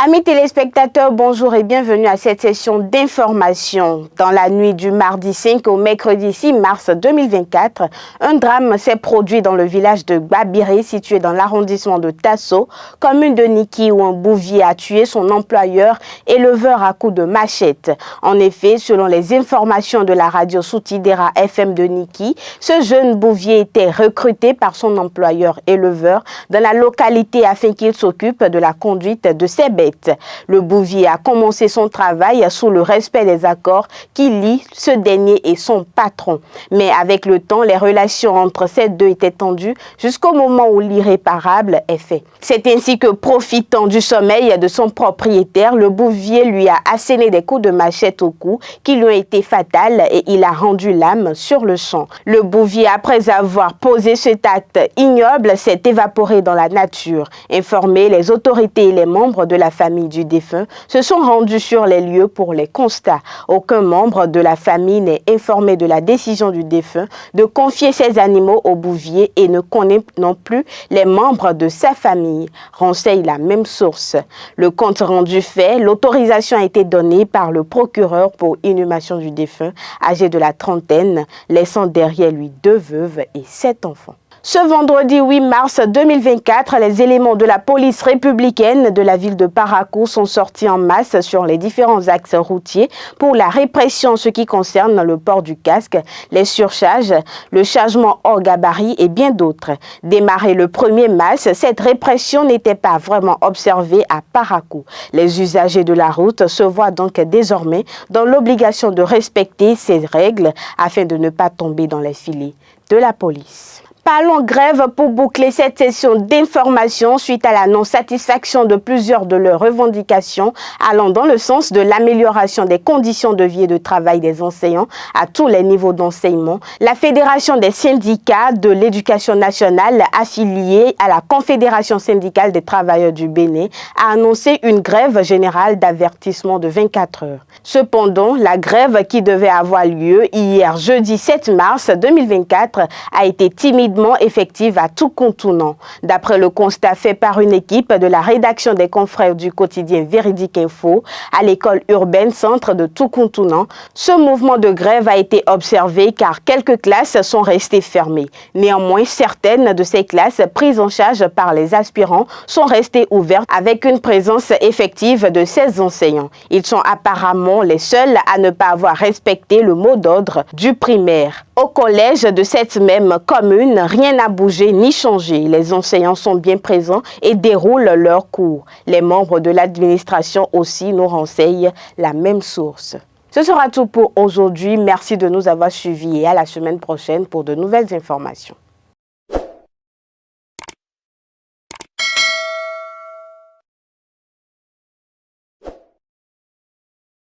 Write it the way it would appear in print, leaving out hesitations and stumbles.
Amis téléspectateurs, bonjour et bienvenue à cette session d'information. Dans la nuit du mardi 5 au mercredi 6 mars 2024, un drame s'est produit dans le village de Gbabiré, situé dans l'arrondissement de Tasso, commune de Niki, où un bouvier a tué son employeur, éleveur à coups de machette. En effet, selon les informations de la radio Soutidera FM de Niki, ce jeune bouvier était recruté par son employeur éleveur dans la localité afin qu'il s'occupe de la conduite de ses bêtes. Le bouvier a commencé son travail sous le respect des accords qui lient ce dernier et son patron. Mais avec le temps, les relations entre ces deux étaient tendues jusqu'au moment où l'irréparable est fait. C'est ainsi que, profitant du sommeil de son propriétaire, le bouvier lui a asséné des coups de machette au cou qui lui ont été fatals et il a rendu l'âme sur le champ. Le bouvier, après avoir posé cet acte ignoble, s'est évaporé dans la nature. Informés, les autorités et les membres de la famille du défunt se sont rendus sur les lieux pour les constats. Aucun membre de la famille n'est informé de la décision du défunt de confier ses animaux au bouvier et ne connaît non plus les membres de sa famille, renseigne la même source. Le compte rendu fait, l'autorisation a été donnée par le procureur pour inhumation du défunt, âgé de la trentaine, laissant derrière lui 2 veuves et 7 enfants. Ce vendredi 8 mars 2024, les éléments de la police républicaine de la ville de Parakou sont sortis en masse sur les différents axes routiers pour la répression en ce qui concerne le port du casque, les surcharges, le chargement hors gabarit et bien d'autres. Démarré le 1er mars, cette répression n'était pas vraiment observée à Parakou. Les usagers de la route se voient donc désormais dans l'obligation de respecter ces règles afin de ne pas tomber dans les filets de la police. Parlons grève pour boucler cette session d'information suite à la non-satisfaction de plusieurs de leurs revendications allant dans le sens de l'amélioration des conditions de vie et de travail des enseignants à tous les niveaux d'enseignement. La Fédération des syndicats de l'éducation nationale affiliée à la Confédération syndicale des travailleurs du Bénin a annoncé une grève générale d'avertissement de 24 heures. Cependant, la grève qui devait avoir lieu hier jeudi 7 mars 2024 a été timidement effective à tout contournant. D'après le constat fait par une équipe de la rédaction des confrères du quotidien Véridique Info à l'école urbaine centre de tout contournant, ce mouvement de grève a été observé car quelques classes sont restées fermées. Néanmoins, certaines de ces classes prises en charge par les aspirants sont restées ouvertes avec une présence effective de 16 enseignants. Ils sont apparemment les seuls à ne pas avoir respecté le mot d'ordre du primaire. Au collège de cette même commune, rien n'a bougé ni changé. Les enseignants sont bien présents et déroulent leurs cours. Les membres de l'administration aussi nous renseignent la même source. Ce sera tout pour aujourd'hui. Merci de nous avoir suivis et à la semaine prochaine pour de nouvelles informations.